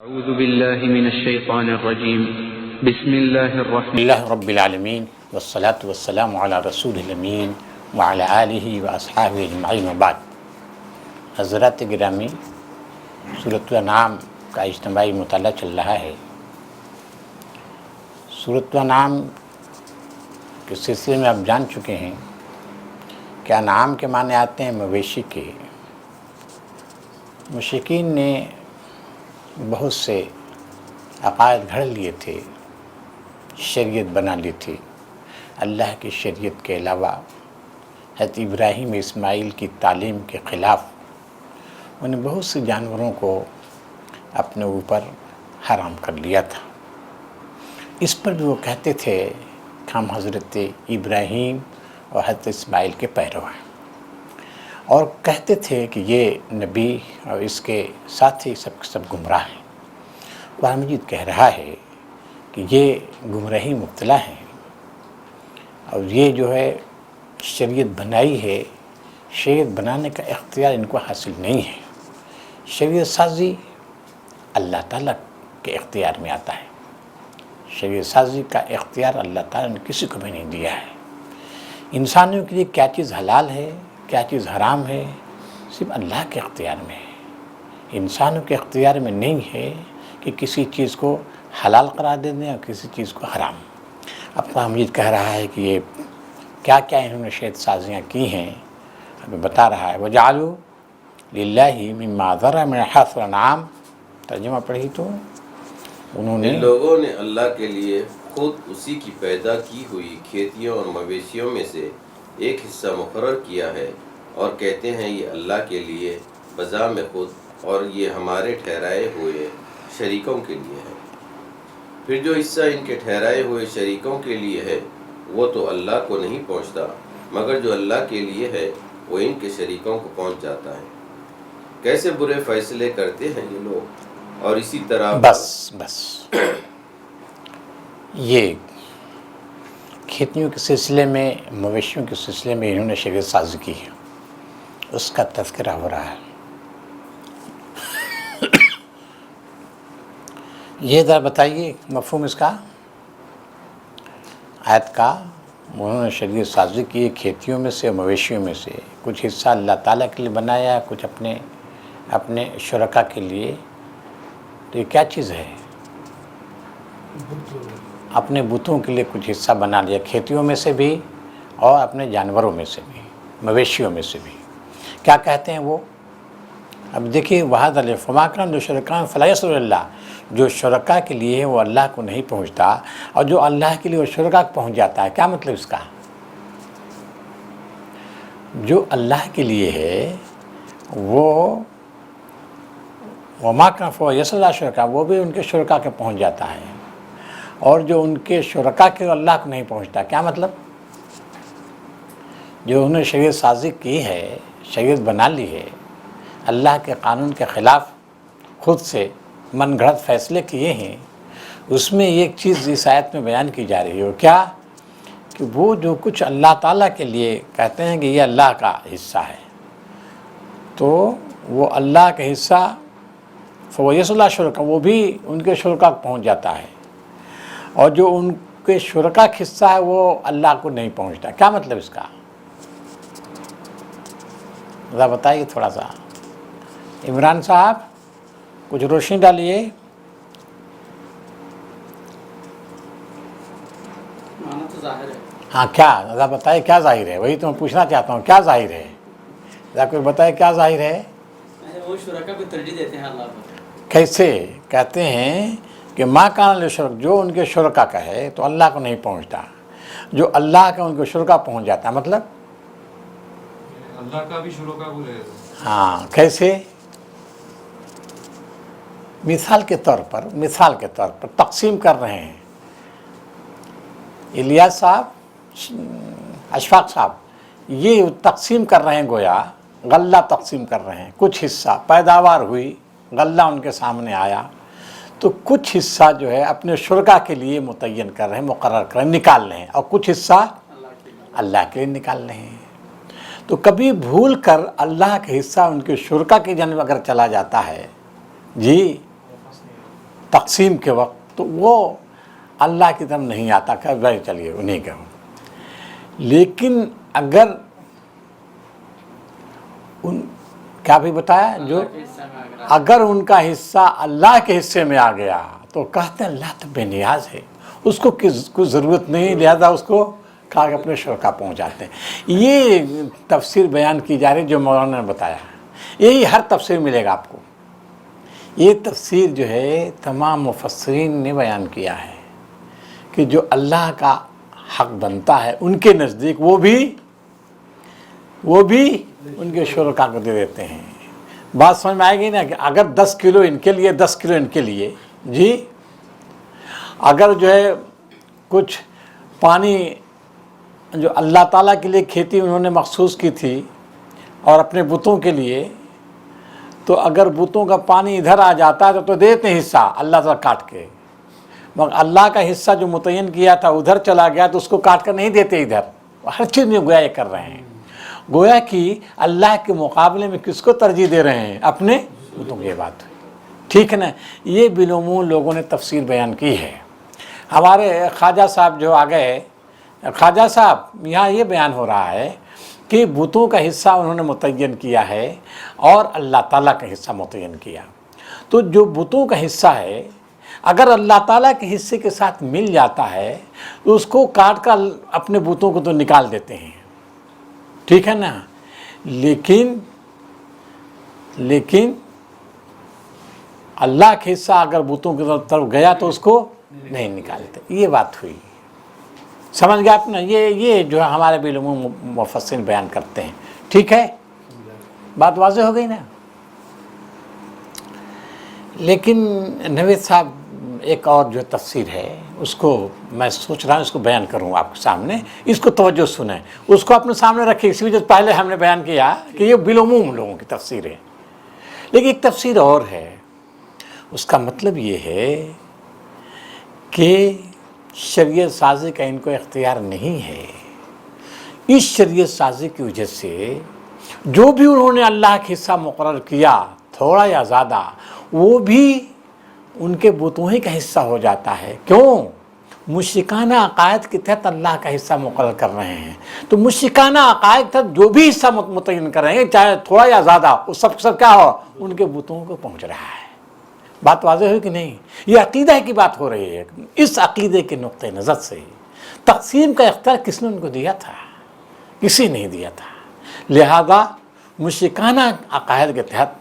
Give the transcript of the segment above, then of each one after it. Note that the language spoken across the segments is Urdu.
أعوذ بالله من الشيطان الرجيم بسم الله الرحمن اللہ رب العالمین والصلاة والسلام علی رسول الامین وعلی آلہ واصحابہ اجمعین وبعد۔ حضرات گرامی، سورۃ الانعام کا اجتماعی مطالعہ چل رہا ہے۔ سورۃ الانعام کے سلسلے میں آپ جان چکے ہیں کہ انعام کے معنی آتے ہیں مویشی کے۔ مشرکین نے بہت سے عقائد گھڑ لیے تھے، شریعت بنا لی تھی اللہ کی شریعت کے علاوہ۔ حضرت ابراہیم اسماعیل کی تعلیم کے خلاف انہیں بہت سے جانوروں کو اپنے اوپر حرام کر لیا تھا۔ اس پر بھی وہ کہتے تھے کہ ہم حضرت ابراہیم اور حضرت اسماعیل کے پیرو ہیں، اور کہتے تھے کہ یہ نبی اور اس کے ساتھی سب گمراہ ہیں۔ قرآن مجید کہہ رہا ہے کہ یہ گمراہی مبتلا ہیں، اور یہ جو ہے شریعت بنائی ہے، شریعت بنانے کا اختیار ان کو حاصل نہیں ہے۔ شریعت سازی اللہ تعالیٰ کے اختیار میں آتا ہے۔ شریعت سازی کا اختیار اللہ تعالیٰ نے کسی کو بھی نہیں دیا ہے۔ انسانوں کے لیے کیا چیز حلال ہے، کیا چیز حرام ہے، صرف اللہ کے اختیار میں ہے۔ انسانوں کے اختیار میں نہیں ہے کہ کسی چیز کو حلال قرار دے دیں اور کسی چیز کو حرام۔ اب قرآن مجید کہہ رہا ہے کہ یہ کیا کیا انہوں نے شریعت سازیاں کی ہیں، ہمیں بتا رہا ہے۔ وَجَعَلُوا لِلَّهِ مِمَّا ذَرَّ مِنَ الْحَرْثِ وَالْأَنْعَامِ، ترجمہ پڑھی تو انہوں نے ان لوگوں نے اللہ کے لیے خود اسی کی پیدا کی ہوئی کھیتیوں اور مویشیوں میں سے ایک حصہ مقرر کیا ہے، اور کہتے ہیں یہ اللہ کے لیے بذات خود، اور یہ ہمارے ٹھہرائے ہوئے شریکوں کے لیے ہے۔ پھر جو حصہ ان کے ٹھہرائے ہوئے شریکوں کے لیے ہے وہ تو اللہ کو نہیں پہنچتا، مگر جو اللہ کے لیے ہے وہ ان کے شریکوں کو پہنچ جاتا ہے۔ کیسے برے فیصلے کرتے ہیں یہ لوگ، اور اسی طرح بس یہ کھیتیوں کے سلسلے میں، مویشیوں کے سلسلے میں انہوں نے شریعت سازی کی ہے، اس کا تذکرہ ہو رہا ہے۔ یہ ذرا بتائیے مفہوم اس کا، آیت کا۔ انہوں نے شریعت سازی کی ہے کھیتیوں میں سے، مویشیوں میں سے، کچھ حصہ اللہ تعالیٰ کے لیے بنایا، کچھ اپنے شرکا کے لیے۔ تو یہ کیا چیز ہے؟ اپنے بتوں کے لیے کچھ حصہ بنا لیا، کھیتیوں میں سے بھی اور اپنے جانوروں میں سے بھی، مویشیوں میں سے بھی۔ کیا کہتے ہیں وہ؟ اب دیکھیے، وَهَذَا فَمَا كَانَ لِلشُّرَكَاءِ فَلَا يَصِلُ إِلَى اللَّهِ، جو شرکا کے لیے ہے وہ اللہ کو نہیں پہنچتا، اور جو اللہ کے لیے وہ شرکا کو پہنچ جاتا ہے۔ کیا مطلب اس کا؟ جو اللہ کے لیے ہے وہ وَمَا كَانَ فَهُوَ يَصِلُ إِلَى شُرَكَائِهِمْ، وہ بھی ان کے شرکا کے پہنچ جاتا ہے، اور جو ان کے شرکا کے اللہ کو نہیں پہنچتا۔ کیا مطلب؟ جو انہوں نے شریعت سازی کی ہے، شریعت بنا لی ہے، اللہ کے قانون کے خلاف خود سے من گھڑت فیصلے کیے ہیں، اس میں ایک چیز اس آیت میں بیان کی جا رہی ہے۔ کیا؟ کہ وہ جو کچھ اللہ تعالیٰ کے لیے کہتے ہیں کہ یہ اللہ کا حصہ ہے، تو وہ اللہ کا حصہ فویس اللہ شرکا، وہ بھی ان کے شرکا کو پہنچ جاتا ہے، اور جو ان کے شرکا کا حصہ ہے وہ اللہ کو نہیں پہنچتا۔ کیا مطلب اس کا؟ ذرا بتائیے تھوڑا سا، عمران صاحب کچھ روشنی ڈالیے۔ معنی تو ظاہر ہے۔ ہاں، کیا ذرا بتائیے کیا ظاہر ہے؟ وہی تو میں پوچھنا چاہتا ہوں، کیا ظاہر ہے؟ ذرا کوئی بتائے کیا ظاہر ہے؟ وہ شرکا کو ترجیح دیتے ہیں اللہ کو۔ کیسے؟ کہتے ہیں کہ ما کان للشرک، جو ان کے شرکا کا ہے تو اللہ کو نہیں پہنچتا، جو اللہ کا ان کے شرکا پہنچ جاتا ہے۔ مطلب اللہ کا بھی شرکا کو ہے۔ ہاں، کیسے؟ مثال کے طور پر تقسیم کر رہے ہیں۔ الیاس صاحب، اشفاق صاحب، یہ تقسیم کر رہے ہیں، گویا غلہ تقسیم کر رہے ہیں۔ کچھ حصہ پیداوار ہوئی، غلہ ان کے سامنے آیا، تو کچھ حصہ جو ہے اپنے شرکا کے لیے متعین کر رہے ہیں، مقرر کر رہے ہیں، نکال رہے ہیں، اور کچھ حصہ اللہ کے لیے نکال رہے ہیں۔ تو کبھی بھول کر اللہ کا حصہ ان کے شرکا کی جانب اگر چلا جاتا ہے، جی تقسیم کے وقت تو وہ اللہ کی طرف نہیں آتا کہ بھائی چلیے انہیں کہوں. لیکن اگر ان کیا بھی بتایا جو اگر ان کا حصہ اللہ کے حصے میں آ گیا تو کہتے ہیں اللہ تو بے نیاز ہے، اس کو کوئی ضرورت نہیں، لہذا اس کو کہا کہ اپنے شرکا پہنچاتے ہیں. یہ تفسیر بیان کی جا رہی جو مولانا نے بتایا، یہی ہر تفسیر ملے گا آپ کو. یہ تفسیر جو ہے تمام مفسرین نے بیان کیا ہے کہ جو اللہ کا حق بنتا ہے ان کے نزدیک وہ بھی ان کے شرکا کو دے دیتے ہیں. بات سمجھ میں آئے گی نا کہ اگر 10 کلو ان کے لیے 10 کلو ان کے لیے، جی اگر جو ہے کچھ پانی جو اللہ تعالیٰ کے لیے کھیتی انہوں نے مخصوص کی تھی اور اپنے بتوں کے لیے، تو اگر بتوں کا پانی ادھر آ جاتا ہے تو دیتے ہیں حصہ اللہ تعالیٰ کاٹ کے، مگر اللہ کا حصہ جو متعین کیا تھا ادھر چلا گیا تو اس کو کاٹ کر نہیں دیتے ادھر. ہر چیز میں گویا یہ کر رہے ہیں، گویا کہ اللہ کے مقابلے میں کس کو ترجیح دے رہے ہیں؟ اپنے بتوں کی بات. ٹھیک ہے نا. یہ بالعموم لوگوں نے تفسیر بیان کی ہے. ہمارے خواجہ صاحب جو آ گئے، خواجہ صاحب یہاں یہ بیان ہو رہا ہے کہ بتوں کا حصہ انہوں نے متعین کیا ہے اور اللہ تعالیٰ کا حصہ متعین کیا. تو جو بتوں کا حصہ ہے اگر اللہ تعالیٰ کے حصے کے ساتھ مل جاتا ہے تو اس کو کاٹ کر اپنے بتوں کو تو نکال دیتے ہیں. ٹھیک ہے نا. لیکن اللہ کا حصہ اگر بتوں کی طرف گیا تو اس کو نہیں نکالتے. یہ بات ہوئی. سمجھ گئے آپ نا. یہ جو ہے ہمارے بالعموم مفسرین بیان کرتے ہیں. ٹھیک ہے، بات واضح ہو گئی نا. لیکن نوید صاحب ایک اور جو تفسیر ہے اس کو میں سوچ رہا ہوں اس کو بیان کروں آپ کے سامنے. اس کو توجہ سنیں، اس کو اپنے سامنے رکھیں. اسی وجہ سے پہلے ہم نے بیان کیا کہ یہ بالعموم لوگوں کی تفسیر ہے. لیکن ایک تفسیر اور ہے، اس کا مطلب یہ ہے کہ شریعت سازی کا ان کو اختیار نہیں ہے. اس شریعت سازی کی وجہ سے جو بھی انہوں نے اللہ کا حصہ مقرر کیا تھوڑا یا زیادہ، وہ بھی ان کے بتوں ہی کا حصہ ہو جاتا ہے. کیوں؟ مشرکانہ عقائد کے تحت اللہ کا حصہ مقرر کر رہے ہیں. تو مشرکانہ عقائد کے تحت جو بھی حصہ متعین کر رہے ہیں چاہے تھوڑا یا زیادہ، وہ سب کیا ہو ان کے بتوں کو پہنچ رہا ہے. بات واضح ہوئی کہ نہیں؟ یہ عقیدہ کی بات ہو رہی ہے. اس عقیدے کے نقطہ نظر سے تقسیم کا اختیار کس نے ان کو دیا تھا؟ کسی نہیں دیا تھا. لہذا مشرکانہ عقائد کے تحت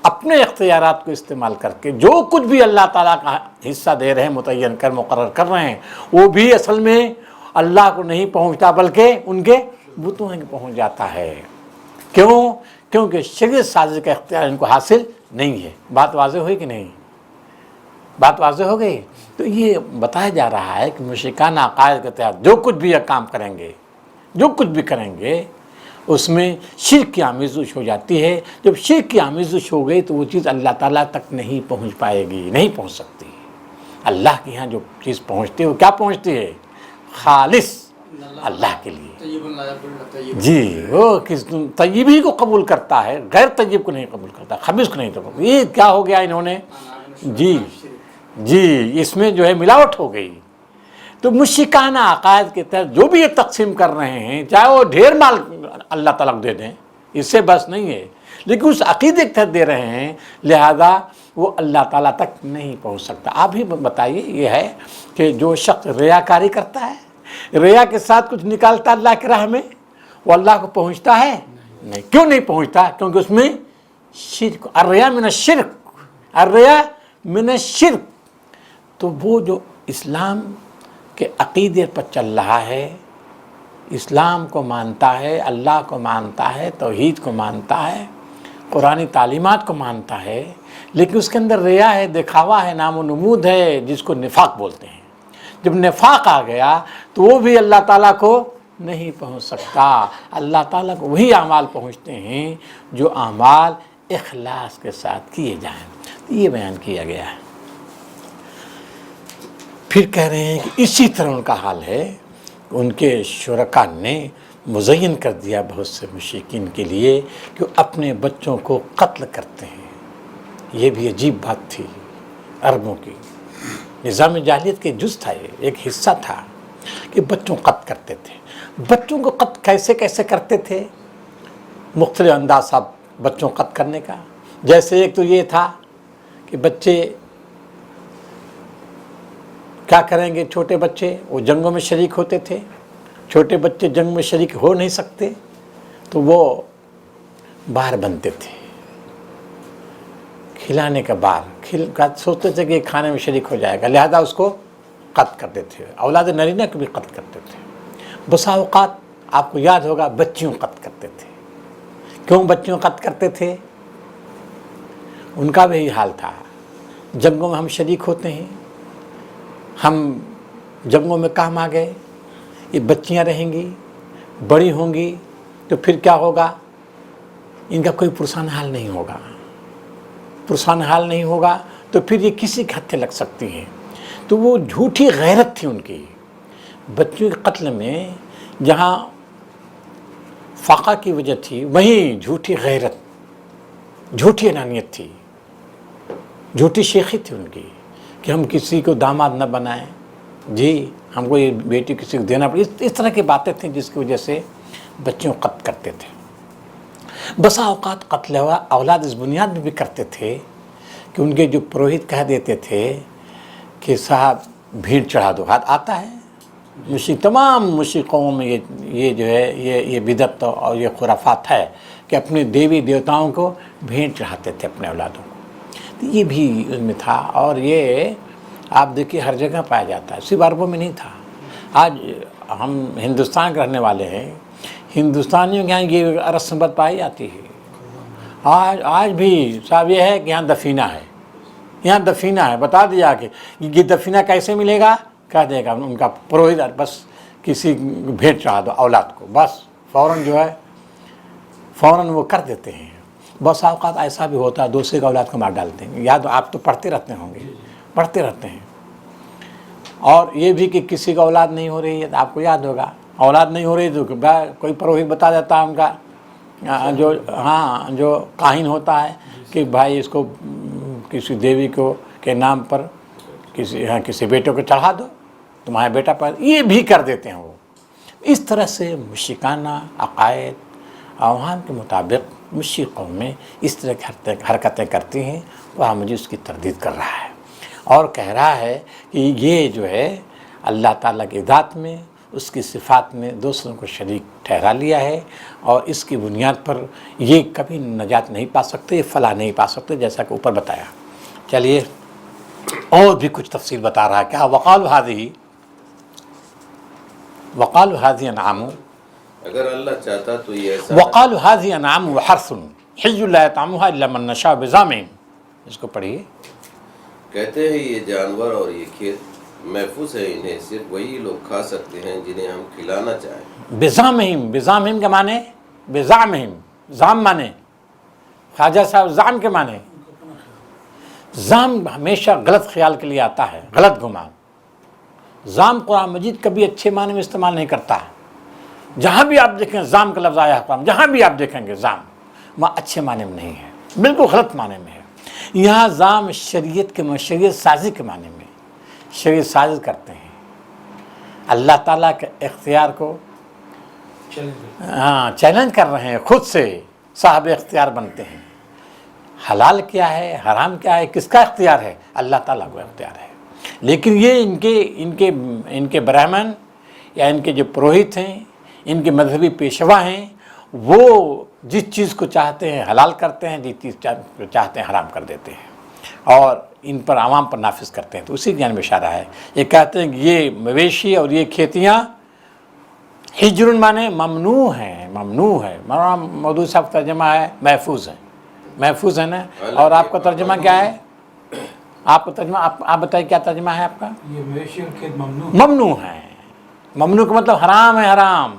اپنے اختیارات کو استعمال کر کے جو کچھ بھی اللہ تعالیٰ کا حصہ دے رہے ہیں، متعین کر مقرر کر رہے ہیں، وہ بھی اصل میں اللہ کو نہیں پہنچتا بلکہ ان کے بتوں میں پہنچ جاتا ہے. کیوں؟ کیونکہ شریعت سازی کا اختیار ان کو حاصل نہیں ہے. بات واضح ہوئی کہ نہیں؟ بات واضح ہو گئی. تو یہ بتایا جا رہا ہے کہ مشرکانہ عقائد کے تحت جو کچھ بھی کام کریں گے، جو کچھ بھی کریں گے، اس میں شرک کی آمیزش ہو جاتی ہے. جب شرک کی آمیزش ہو گئی تو وہ چیز اللہ تعالیٰ تک نہیں پہنچ پائے گی، نہیں پہنچ سکتی. اللہ کے یہاں جو چیز پہنچتی ہے وہ کیا پہنچتی ہے؟ خالص اللہ کے لیے. جی وہ طیب ہی کو قبول کرتا ہے، غیر طیب کو نہیں قبول کرتا، خبیث کو نہیں قبول. یہ کیا ہو گیا انہوں نے؟ جی اس میں جو ہے ملاوٹ ہو گئی. تو مشرکانہ عقائد کے تحت جو بھی یہ تقسیم کر رہے ہیں، چاہے وہ ڈھیر مال اللہ تعالیٰ کو دے دیں، اس سے بس نہیں ہے، لیکن اس عقیدے کے تحت دے رہے ہیں، لہذا وہ اللہ تعالیٰ تک نہیں پہنچ سکتا. آپ ہی بتائیے. یہ ہے کہ جو شخص ریاکاری کرتا ہے، ریا کے ساتھ کچھ نکالتا اللہ کی راہ میں، وہ اللہ کو پہنچتا ہے؟ نہیں. کیوں نہیں پہنچتا؟ کیونکہ اس میں شرک. الریا من الشرک، الریا من الشرک. تو وہ جو اسلام کے عقیدے پر چل رہا ہے، اسلام کو مانتا ہے، اللہ کو مانتا ہے، توحید کو مانتا ہے، قرآنی تعلیمات کو مانتا ہے، لیکن اس کے اندر ریا ہے، دکھاوا ہے، نام و نمود ہے، جس کو نفاق بولتے ہیں. جب نفاق آ گیا تو وہ بھی اللہ تعالیٰ کو نہیں پہنچ سکتا. اللہ تعالیٰ کو وہی اعمال پہنچتے ہیں جو اعمال اخلاص کے ساتھ کیے جائیں. یہ بیان کیا گیا ہے. پھر کہہ رہے ہیں کہ اسی طرح ان کا حال ہے. ان کے شرکا نے مزین کر دیا بہت سے مشرکین کے لیے کہ وہ اپنے بچوں کو قتل کرتے ہیں. یہ بھی عجیب بات تھی. عربوں کی نظام جاہلیت کے جز تھا، یہ ایک حصہ تھا کہ بچوں کو قتل کرتے تھے. بچوں کو قتل کیسے کیسے کرتے تھے؟ مختلف انداز تھا بچوں کو قتل کرنے کا. جیسے ایک تو یہ تھا کہ بچے کیا کریں گے، چھوٹے بچے وہ جنگوں میں شریک ہوتے تھے. چھوٹے بچے جنگ میں شریک ہو نہیں سکتے تو وہ باہر بنتے تھے، کھلانے کا باہر سوچتے تھے کہ یہ کھانے میں شریک ہو جائے گا، لہذا اس کو قتل کرتے تھے. اولاد نرینہ کو بھی قتل کرتے تھے. بسا اوقات آپ کو یاد ہوگا بچیوں کو قتل کرتے تھے. کیوں بچیوں کو قتل کرتے تھے؟ ان کا بھی یہی حال تھا. جنگوں میں ہم شریک ہوتے ہیں، ہم جنگوں میں کام آ گئے، یہ بچیاں رہیں گی، بڑی ہوں گی تو پھر کیا ہوگا؟ ان کا کوئی پرسان حال نہیں ہوگا. پرسان حال نہیں ہوگا تو پھر یہ کسی کے ہتھے لگ سکتی ہیں. تو وہ جھوٹی غیرت تھی ان کی. بچوں کے قتل میں جہاں فاقہ کی وجہ تھی وہیں جھوٹی غیرت، جھوٹی انانیت تھی، جھوٹی شیخی تھی ان کی کہ ہم کسی کو داماد نہ بنائیں، جی ہم کو یہ بیٹی کسی کو دینا پڑے. اس طرح کی باتیں تھیں جس کی وجہ سے بچوں کو قتل کرتے تھے. بسا اوقات قتل اولاد اس بنیاد میں بھی کرتے تھے کہ ان کے جو پروہت کہہ دیتے تھے کہ صاحب بھیڑ چڑھا دو. ہاتھ آتا ہے تمام مشرقوں میں یہ جو ہے یہ بدعت اور یہ خرافات ہے کہ اپنے دیوی دیوتاؤں کو بھیڑ چڑھاتے تھے اپنے اولادوں کو. تو یہ بھی ان میں تھا اور یہ آپ دیکھیے ہر جگہ پایا جاتا ہے، صرف عربوں میں نہیں تھا. آج ہم ہندوستان کے رہنے والے ہیں، ہندوستانیوں کے یہاں یہ رسم پائی جاتی ہے. آج بھی صاحب یہ ہے کہ یہاں دفینہ ہے، یہاں دفینہ ہے. بتا دیا کہ یہ دفینہ کیسے ملے گا، کہہ دے گا ان کا پروہت بس کسی بھیٹ چڑھا دو اولاد کو، بس فوراً جو ہے فوراً وہ کر دیتے ہیں. بس اوقات ایسا بھی ہوتا ہے دوسرے کا اولاد کو مار ڈالتے ہیں. یاد آپ تو پڑھتے رہتے ہوں گے، پڑھتے رہتے ہیں. اور یہ بھی کہ کسی کا اولاد نہیں ہو رہی ہے، آپ کو یاد ہوگا اولاد نہیں ہو رہی تو کوئی پروہت بتا دیتا ہے ان کا جو کاہن ہوتا ہے کہ بھائی اس کو کسی دیوی کو کے نام پر کسی بیٹے کو چڑھا دو، تمہارا بیٹا پر. یہ بھی کر دیتے ہیں وہ. اس طرح سے مشرکانہ عقائد عوام کے مطابق مشرق قومیں اس طرح کی حرکتیں کرتی ہیں. وہ مجھے اس کی تردید کر رہا ہے اور کہہ رہا ہے کہ یہ جو ہے اللہ تعالیٰ کی ذات میں، اس کی صفات میں دوسروں کو شریک ٹھہرا لیا ہے اور اس کی بنیاد پر یہ کبھی نجات نہیں پا سکتے، فلاح نہیں پا سکتے، جیسا کہ اوپر بتایا. چلیے اور بھی کچھ تفصیل بتا رہا ہے. کیا وقالوا هذه انعام، اگر اللہ چاہتا تو یہ ایسا وقالوا هذه انعام وحرث حج لا يطعمها الا من نشاء بزعمهم. اس کو پڑھیے. کہتے ہیں یہ جانور اور یہ کھیت محفوظ ہے، انہیں صرف وہی لوگ کھا سکتے ہیں جنہیں ہم کھلانا چاہیں. بزعمهم، بزعمهم کے معنی بزعمهم، زعم معنی خواجہ صاحب زعم کے معنی. زعم ہمیشہ غلط خیال کے لیے آتا ہے، غلط گمان. زعم قرآن مجید کبھی اچھے معنی میں استعمال نہیں کرتا ہے. جہاں بھی آپ دیکھیں زعم کا لفظ آیا قرآن، جہاں بھی آپ دیکھیں گے زعم وہاں اچھے معنی میں نہیں ہے، بالکل غلط معنی میں ہے. یہاں زعم شریعت کے شریعت سازی کے معنی میں شریعت سازی کرتے ہیں. اللہ تعالیٰ کے اختیار کو چیلنج کر رہے ہیں، خود سے صاحب اختیار بنتے ہیں. حلال کیا ہے، حرام کیا ہے، کس کا اختیار ہے؟ اللہ تعالیٰ کو اختیار ہے. لیکن یہ ان کے برہمن یا ان کے جو پروہت ہیں، ان کے مذہبی پیشوا ہیں، وہ جس چیز کو چاہتے ہیں حلال کرتے ہیں، جس چیز کو چاہتے ہیں حرام کر دیتے ہیں اور ان پر عوام پر نافذ کرتے ہیں. تو اسی جانب اشارہ ہے. یہ کہتے ہیں کہ یہ مویشی اور یہ کھیتیاں ہجر مانے ممنوع ہیں، ممنوع ہے. مولانا مودودی صاحب کا ترجمہ ہے محفوظ ہے، محفوظ ہے نا. اور آپ کا ترجمہ کیا ہے؟ آپ کا ترجمہ آپ بتائیے کیا ترجمہ ہے آپ کا؟ یہ مویشی اور کھیت ممنوع ہے. ممنوع کا مطلب حرام ہے، حرام.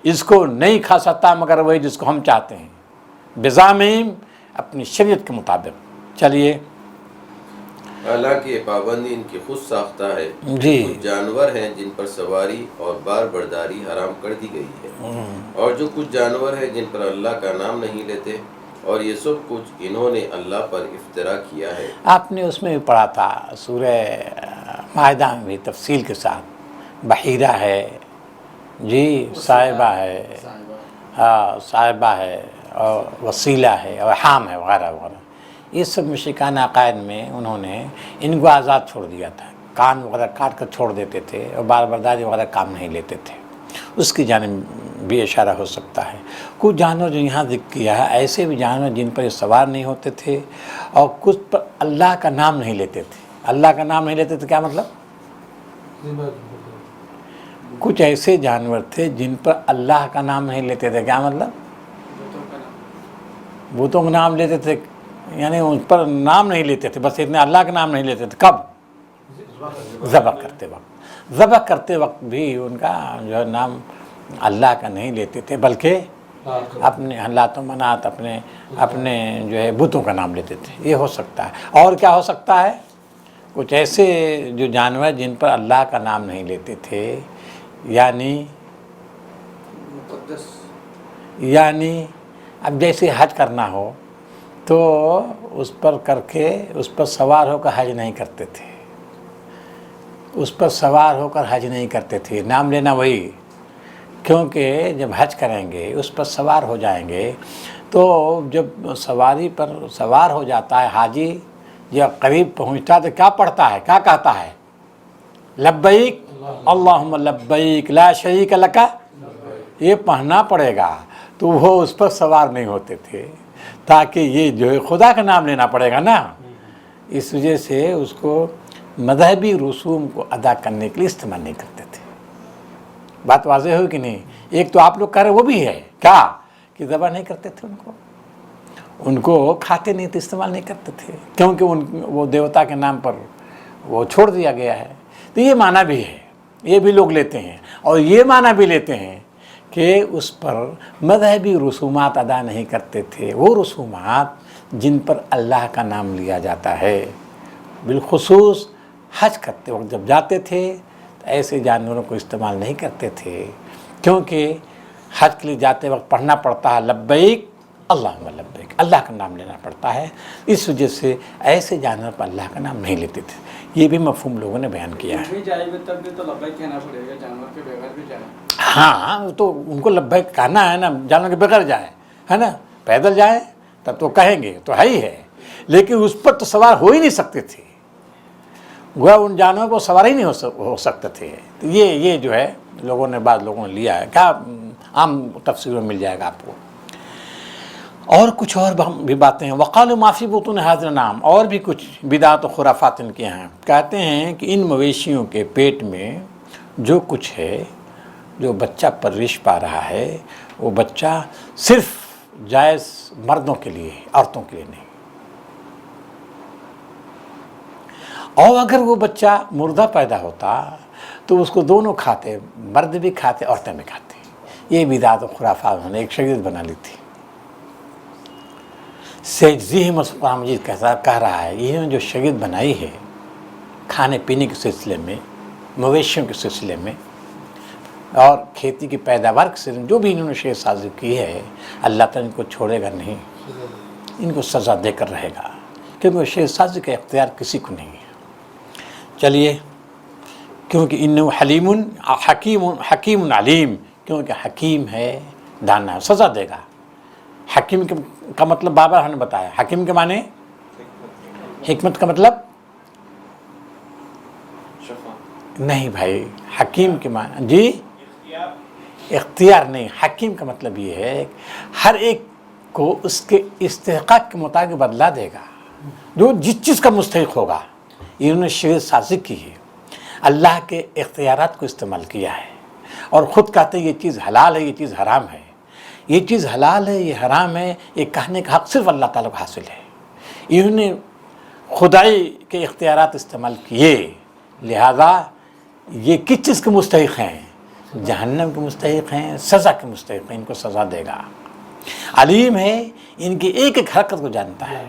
اس کو نہیں کھا سکتا مگر وہی جس کو ہم چاہتے ہیں، بزعمہم، اپنی شریعت کے مطابق. چلیے. حالانکہ یہ پابندی ان کی خود ساختہ ہے. جی. کچھ جانور ہیں جن پر سواری اور بار برداری حرام کر دی گئی ہے، اور جو کچھ جانور ہیں جن پر اللہ کا نام نہیں لیتے اور یہ سب کچھ انہوں نے اللہ پر افترا کیا ہے۔ آپ نے اس میں بھی پڑھا تھا سورہ مائدہ میں بھی تفصیل کے ساتھ، بحیرہ ہے جی، صاحبہ ہے، صاحبہ ہے، اور وسیلہ ہے، اور حام ہے، وغیرہ وغیرہ۔ یہ سب مشرکان عقائد میں انہوں نے ان کو آزاد چھوڑ دیا تھا، کان وغیرہ کاٹ کر چھوڑ دیتے تھے اور بار برداری وغیرہ کام نہیں لیتے تھے۔ اس کی جانب بھی اشارہ ہو سکتا ہے۔ کچھ جانور جو یہاں ذکر کیا ہے، ایسے بھی جانور جن پر یہ سوار نہیں ہوتے تھے اور کچھ پر اللہ کا نام نہیں لیتے تھے۔ اللہ کا نام نہیں لیتے تھے کیا مطلب؟ کچھ ایسے جانور تھے جن پر اللہ کا نام نہیں لیتے تھے، کیا مطلب؟ بتوں کا نام لیتے تھے، یعنی ان پر نام نہیں لیتے تھے، بس اتنے اللہ کا نام نہیں لیتے تھے۔ کب؟ ذبح کرتے وقت۔ ذبح کرتے وقت بھی ان کا جو ہے نام اللہ کا نہیں لیتے تھے، بلکہ اپنے لات و منات، اپنے جو ہے بتوں کا نام لیتے تھے۔ یہ ہو سکتا ہے۔ اور کیا ہو سکتا ہے؟ کچھ ایسے جو جانور جن پر اللہ کا نام نہیں لیتے تھے، یعنی اب جیسے حج کرنا ہو تو اس پر کر کے اس پر سوار ہو کر حج نہیں کرتے تھے، اس پر سوار ہو کر حج نہیں کرتے تھے، نام لینا وہی، کیونکہ جب حج کریں گے اس پر سوار ہو جائیں گے تو جب سواری پر سوار ہو جاتا ہے حاجی، جب قریب پہنچتا تو کیا پڑھتا ہے، کیا کہتا ہے؟ لبیک اللہم لبیک لا شریک لک، یہ پڑھنا پڑے گا۔ تو وہ اس پر سوار نہیں ہوتے تھے، تاکہ یہ جو ہے خدا کا نام لینا پڑے گا نا، اس وجہ سے اس کو مذہبی رسوم کو ادا کرنے کے لیے استعمال نہیں کرتے تھے۔ بات واضح ہو کہ نہیں؟ ایک تو آپ لوگ کہہ رہے وہ بھی ہے کیا کہ ذبح نہیں کرتے تھے، ان کو کھاتے نہیں تھے، استعمال نہیں کرتے تھے، کیونکہ وہ دیوتا کے نام پر وہ چھوڑ دیا گیا ہے۔ تو یہ معنی بھی ہے، یہ بھی لوگ لیتے ہیں، اور یہ معنی بھی لیتے ہیں کہ اس پر مذہبی رسومات ادا نہیں کرتے تھے، وہ رسومات جن پر اللہ کا نام لیا جاتا ہے۔ بالخصوص حج کرتے وقت جب جاتے تھے تو ایسے جانوروں کو استعمال نہیں کرتے تھے، کیونکہ حج کے لیے جاتے وقت پڑھنا پڑتا ہے لبیک اللہم لبیک، اللہ کا نام لینا پڑتا ہے، اس وجہ سے ایسے جانور پر اللہ کا نام نہیں لیتے تھے۔ یہ بھی مفہوم لوگوں نے بیان کیا ہے۔ تب بھی تو لبیک کہنا پڑے گا، جانور کے بغیر بھی جائے۔ ہاں تو ان کو لبیک کہنا ہے نا، جانور کے بغیر جائے، ہے نا، پیدل جائیں تب تو کہیں گے، تو ہے ہی ہے، لیکن اس پر تو سوار ہو ہی نہیں سکتے تھے، گویا ان جانوروں کو سوار ہی نہیں ہو سکتے تھے۔ تو یہ جو ہے لوگوں نے، بعض لوگوں نے لیا ہے، کیا عام تفسیر میں مل جائے گا آپ کو۔ اور کچھ اور بھی باتیں ہیں، وقالوا ما فی بطون ھذا الانعام، اور بھی کچھ بدعت و خرافات ان کے ہیں۔ کہتے ہیں کہ ان مویشیوں کے پیٹ میں جو کچھ ہے، جو بچہ پرورش پا رہا ہے، وہ بچہ صرف جائز مردوں کے لیے، عورتوں کے لیے نہیں۔ اور اگر وہ بچہ مردہ پیدا ہوتا تو اس کو دونوں کھاتے، مرد بھی کھاتے، عورتیں بھی کھاتے۔ یہ بدعت و خرافات انہوں نے ایک شریعت بنا لی تھی۔ سیجزی قرآن مجید کہہ رہا ہے، یہ جو شریعت بنائی ہے کھانے پینے کے سلسلے میں، مویشیوں کے سلسلے میں اور کھیتی کی پیداوار کے سلسلے میں، جو بھی انہوں نے شریعت سازی کی ہے، اللہ تعالیٰ ان کو چھوڑے گا نہیں، ان کو سزا دے کر رہے گا، کیونکہ شریعت سازی کا اختیار کسی کو نہیں ہے۔ چلیے، کیونکہ انہو حکیم علیم، کیونکہ حکیم ہے، دانا ہے، سزا دے گا۔ حکیم کا مطلب بابا ہم نے بتایا، حکیم کے معنی، حکمت کا مطلب نہیں بھائی، حکیم کے معنی جی اختیار نہیں، حکیم کا مطلب یہ ہے ہر ایک کو اس کے استحقاق کے مطابق بدلا دے گا، جو جس چیز کا مستحق ہوگا۔ انہوں نے شریعت سازی کی ہے، اللہ کے اختیارات کو استعمال کیا ہے، اور خود کہتے ہیں یہ چیز حلال ہے، یہ چیز حرام ہے، یہ چیز حلال ہے، یہ حرام ہے، یہ کہنے کا حق صرف اللہ تعالیٰ کو حاصل ہے۔ انہوں نے خدائی کے اختیارات استعمال کیے، لہذا یہ کس چیز کے مستحق ہیں؟ جہنم کے مستحق ہیں، سزا کے مستحق ہیں، ان کو سزا دے گا۔ علیم ہے، ان کی ایک ایک حرکت کو جانتا ہے،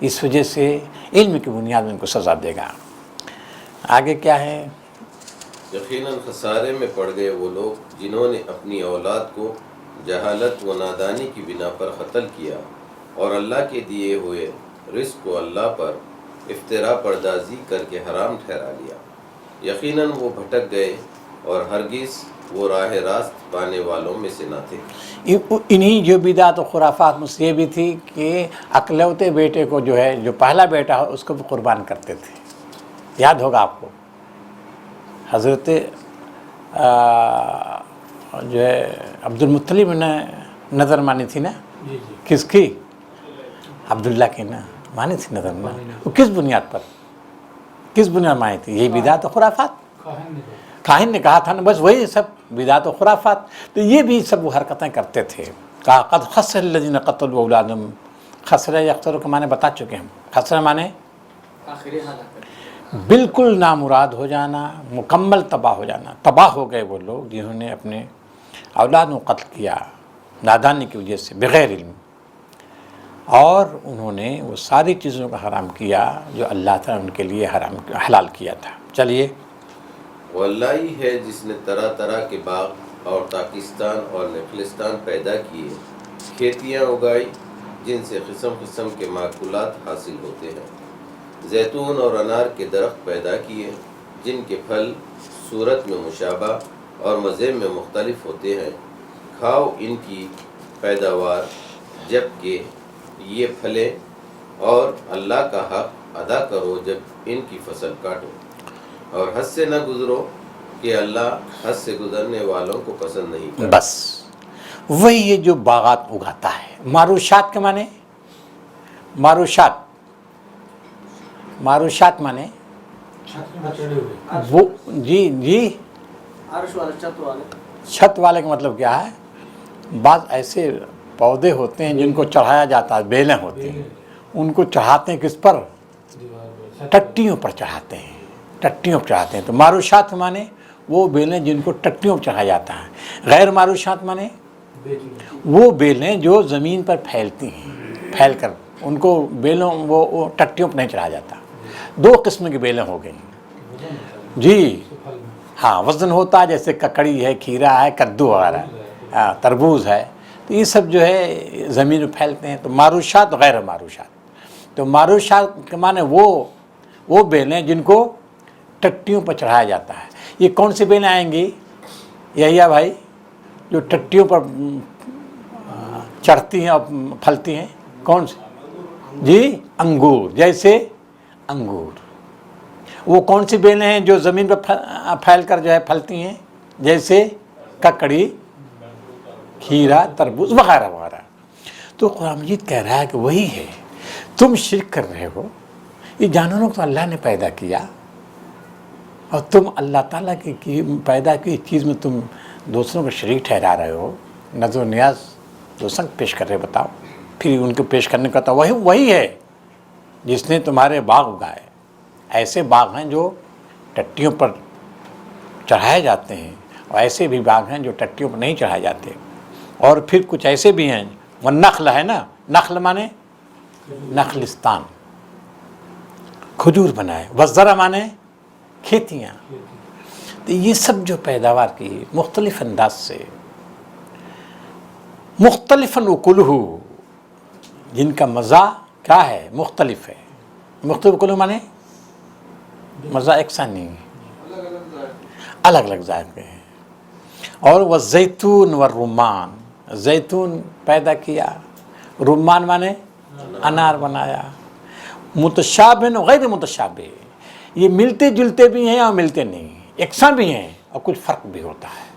اس وجہ سے علم کی بنیاد میں ان کو سزا دے گا۔ آگے کیا ہے؟ یقیناً خسارے میں پڑ گئے وہ لوگ جنہوں نے اپنی اولاد کو جہالت و نادانی کی بنا پر قتل کیا، اور اللہ کے دیے ہوئے رزق کو اللہ پر افترا پردازی کر کے حرام ٹھہرا لیا، یقیناً وہ بھٹک گئے اور ہرگز وہ راہ راست پانے والوں میں سے نہ تھے۔ انہی جو بدعت و خرافات میں سے یہ بھی تھی کہ اکلوتے بیٹے کو جو ہے، جو پہلا بیٹا ہو اس کو بھی قربان کرتے تھے۔ یاد ہوگا آپ کو حضرت جو ہے عبد المطلب نے نظر مانی تھی نا، کس کی؟ عبداللہ کی نا، مانی تھی نظر نا، وہ کس بنیاد پر، کس بنیاد مانی تھی؟ یہی بدعت و خرافات، کاہن نے کہا تھا نا، بس وہی سب بدعت و خرافات۔ تو یہ بھی سب وہ حرکتیں کرتے تھے۔ کہا قد خسر الذین قتلوا اولادہم، خسرہ یخسر کے معنی بتا چکے ہم، خسرہ معنی آخری ہلاکت، بالکل نامراد ہو جانا، مکمل تباہ ہو جانا۔ تباہ ہو گئے وہ لوگ جنہوں نے اپنے اولاد کو قتل کیا نادانی کی وجہ سے، بغیر علم، اور انہوں نے وہ ساری چیزوں کا حرام کیا جو اللہ تعالیٰ نے ان کے لیے حلال کیا تھا۔ چلیے، وہ اللہ ہی ہے جس نے طرح طرح کے باغ اور تاکستان اور نخلستان پیدا کیے، کھیتیاں اگائی جن سے قسم قسم کے معقولات حاصل ہوتے ہیں، زیتون اور انار کے درخت پیدا کیے جن کے پھل صورت میں مشابہ اور مزے میں مختلف ہوتے ہیں، کھاؤ ان کی پیداوار جب کہ یہ پھلے، اور اللہ کا حق ادا کرو جب ان کی فصل کاٹو، اور حد سے نہ گزرو کہ اللہ حد سے گزرنے والوں کو پسند نہیں کرتا۔ بس وہی یہ جو باغات اگاتا ہے۔ معروشات کے معنی، معروشات معنی وہ جی عرش والے، چھت والے، چھت والے کا مطلب کیا ہے؟ بعض ایسے پودے ہوتے ہیں جن کو چڑھایا جاتا ہے، بیلیں ہوتی ہیں، ان کو چڑھاتے ہیں کس پر؟ ٹٹیوں پر چڑھاتے ہیں، ٹٹیوں پر چڑھاتے ہیں۔ تو معروشات معنی وہ بیلیں جن کو ٹٹیوں پر چڑھایا جاتا ہے۔ غیر معروشات معنی وہ بیلیں جو زمین پر پھیلتی ہیں، پھیل کر، ان کو بیلوں وہ ٹٹیوں پر نہیں چڑھایا جاتا۔ دو قسم کی بیلیں ہو گئیں جی، ہاں، وزن ہوتا ہے جیسے ککڑی ہے، کھیرا ہے، کدو وغیرہ، تربوز ہے، تو یہ سب جو ہے زمین میں پھیلتے ہیں۔ تو معروشات، غیر معروشات۔ تو معروشات کے معنی وہ بیلیں جن کو ٹٹیوں پر چڑھایا جاتا ہے۔ یہ کون سی بیلیں آئیں گی یحییٰ بھائی جو ٹٹیوں پر چڑھتی ہیں اور پھلتی ہیں؟ کون سی؟ جی، انگور، جیسے انگور۔ وہ کون سی بیلیں ہیں جو زمین پر پھیل کر جو ہے پھلتی ہیں؟ جیسے ککڑی، کھیرا، تربوز وغیرہ وغیرہ۔ تو قرآن مجید کہہ رہا ہے کہ وہی ہے، تم شرک کر رہے ہو، یہ جانوروں کو اللہ نے پیدا کیا اور تم اللہ تعالیٰ کی پیدا کی چیز میں تم دوسروں کو شریک ٹھہرا رہے ہو، نظر و نیاز دوسروں کو پیش کر رہے، بتاؤ۔ پھر ان کو پیش کرنے کا تو وہی ہے جس نے تمہارے باغ اگائے۔ ایسے باغ ہیں جو ٹٹیوں پر چڑھائے جاتے ہیں، اور ایسے بھی باغ ہیں جو ٹٹیوں پر نہیں چڑھائے جاتے، اور پھر کچھ ایسے بھی ہیں، وہ نخل ہے نا، نخل مانے نخلستان، کھجور بنائے، وزرہ مانے کھیتیاں۔ تو یہ سب جو پیداوار کی مختلف انداز سے، مختلفاً اکلہ، جن کا مزہ کیا ہے؟ مختلف ہے۔ مختلف اکلہ مانے مزہ یکساں نہیں ہے، الگ الگ ذائقے ہیں۔ اور وہ زیتون و رمان، زیتون پیدا کیا، رمان مانے انار بنایا، متشابہ و غیر متشابہ، یہ ملتے جلتے بھی ہیں اور ملتے نہیں، یکساں بھی ہیں اور کچھ فرق بھی ہوتا ہے۔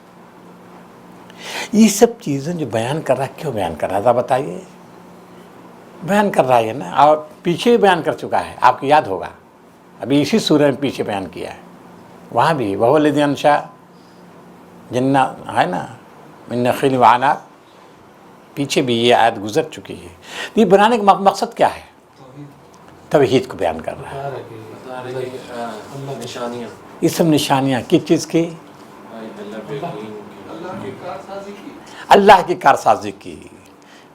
یہ سب چیزیں جو بیان کر رہا ہے، کیوں بیان کر رہا تھا بتائیے؟ بیان کر رہا ہے نا، اور پیچھے بھی بیان کر چکا ہے، آپ کو یاد ہوگا، ابھی اسی سورہ میں پیچھے بیان کیا ہے، وہاں بھی وَهُوَ الَّذِي أَنشَأَ جنات ہے نا من نخیل وعناب، پیچھے بھی یہ آیت گزر چکی ہے۔ یہ بنانے کا مقصد کیا ہے؟ توحید کو بیان کر رہا ہے۔ یہ سب نشانیاں کس چیز کی؟ اللہ کی کارسازی کی۔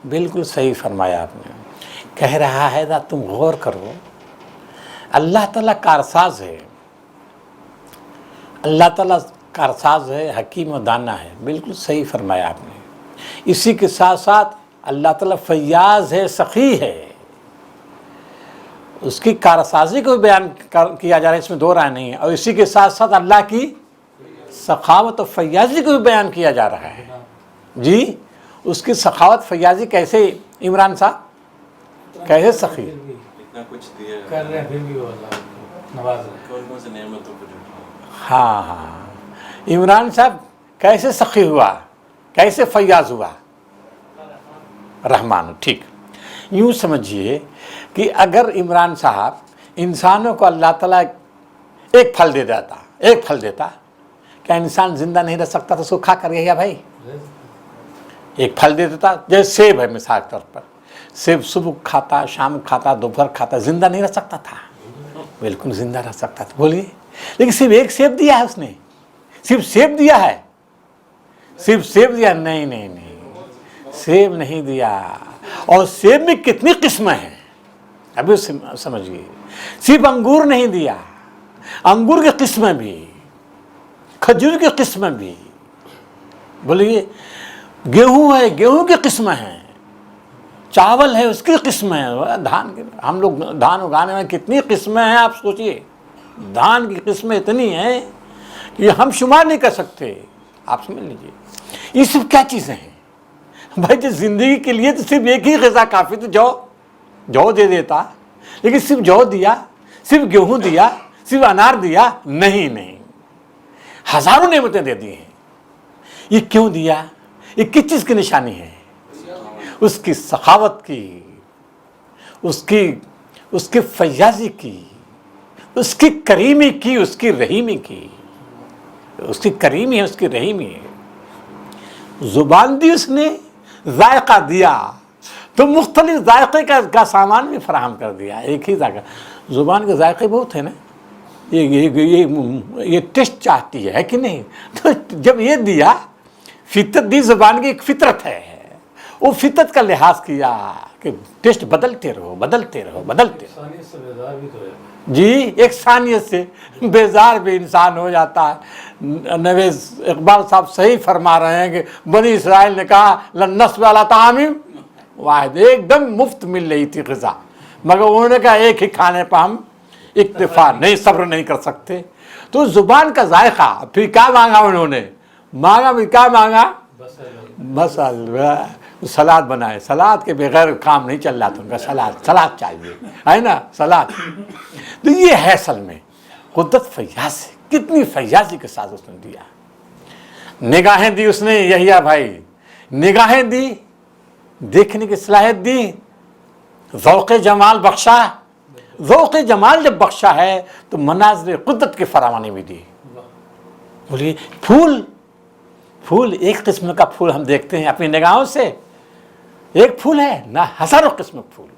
بالکل صحیح فرمایا آپ نے۔ کہہ رہا ہے نا، تم غور کرو، اللہ تعالیٰ کارساز ہے، اللہ تعالیٰ کارساز ہے، حکیم و دانا ہے۔ بالکل صحیح فرمایا آپ نے۔ اسی کے ساتھ ساتھ اللہ تعالیٰ فیاض ہے، سخی ہے، اس کی کارسازی کو بھی بیان کیا جا رہا ہے، اس میں دو رائے نہیں ہے، اور اسی کے ساتھ ساتھ اللہ کی سخاوت و فیاضی کو بھی بیان کیا جا رہا ہے. جی اس کی سخاوت فیاضی کیسے عمران صاحب، کیسے سخی اتنا کچھ دیا کر رہے ہیں پھر بھی وہ اللہ نواز رہے ہیں. کون کون سے نعمتوں کو جو ہاں عمران صاحب کیسے سخی ہوا، کیسے فیاض ہوا، رحمان. ٹھیک، یوں سمجھیے کہ اگر عمران صاحب انسانوں کو اللہ تعالیٰ ایک پھل دے دیتا، کیا انسان زندہ نہیں رہ سکتا تھا؟ اس کو کھا کر گیا بھائی، ایک پھل دے دیتا، جیسے سیب ہے مثال کے طور پر، سیب صبح کھاتا، شام کھاتا، دوپہر کھاتا، زندہ نہیں رہ سکتا تھا؟ بالکل زندہ رہ سکتا تھا. بولیے، لیکن صرف ایک سیب دیا ہے اس نے، صرف سیب دیا ہے، صرف سیب دیا؟ نہیں، سیب نہیں دیا. اور سیب میں کتنی قسمیں ہیں ابھی سمجھیے. صرف انگور نہیں دیا، انگور کی قسمیں بھی، کھجور کی قسمیں بھی. بولیے، گیہوں ہے، گیہوں کی قسمیں ہیں، چاول ہے اس کی قسمیں ہیں، دھان کی، ہم لوگ دھان اگانے میں کتنی قسمیں ہیں آپ سوچئے. دھان کی قسمیں اتنی ہیں کہ ہم شمار نہیں کر سکتے. آپ سمجھ لیجئے یہ صرف کیا چیزیں ہیں بھائی. جو زندگی کے لیے تو صرف ایک ہی غذا کافی تھی، جو دے دیتا، لیکن صرف جو دیا، صرف گیہوں دیا، صرف انار دیا؟ نہیں، ہزاروں نعمتیں دے دی ہیں. یہ کیوں دیا؟ یہ کس چیز کی نشانی ہے؟ اس کی سخاوت کی، اس کی فیاضی کی، اس کی کریمی کی، اس کی رحیمی کی. اس کی کریمی ہے، اس کی رحیمی ہے. زبان دی اس نے، ذائقہ دیا تو مختلف ذائقے کا سامان بھی فراہم کر دیا. ایک ہی ذائقہ، زبان کے ذائقے بہت ہیں نا، یہ ٹیسٹ چاہتی ہے کہ نہیں؟ تو جب یہ دیا، فطرت دی، زبان کی ایک فطرت ہے، وہ فطرت کا لحاظ کیا کہ ٹیسٹ بدلتے رہو. انسانیت سے بیزار بھی تو ہے. جی ایک ثانیت سے بیزار بھی انسان ہو جاتا ہے. نویز اقبال صاحب صحیح فرما رہے ہیں کہ بنی اسرائیل نے کہا لَنَّصْبِرَ عَلَىٰ طَعَامٍ واحد، ایک دم مفت مل رہی تھی غذا، مگر انہوں نے کہا ایک ہی کھانے پہ ہم اکتفا نہیں، صبر نہیں کر سکتے. تو زبان کا ذائقہ. پھر کیا مانگا انہوں نے؟ کیا مانگا؟ بس سلاد بنائے. سلاد کے بغیر کام نہیں چل رہا تھا ان کا، سلاد چاہیے، ہے نا، سلاد. تو یہ ہے اصل میں قدرت فیاض ہے. کتنی فیاضی کے ساتھ اس نے دیا. نگاہیں دی اس نے، یحییٰ بھائی، نگاہیں دی، دیکھنے کی صلاحیت دی، ذوق جمال بخشا. ذوق جمال جب بخشا ہے تو مناظر قدرت کی فراوانی بھی دی. بولیے، پھول ایک قسم کا پھول ہم دیکھتے ہیں اپنی نگاہوں سے، ایک پھول ہے نہ، ہزاروں قسم کے پھول.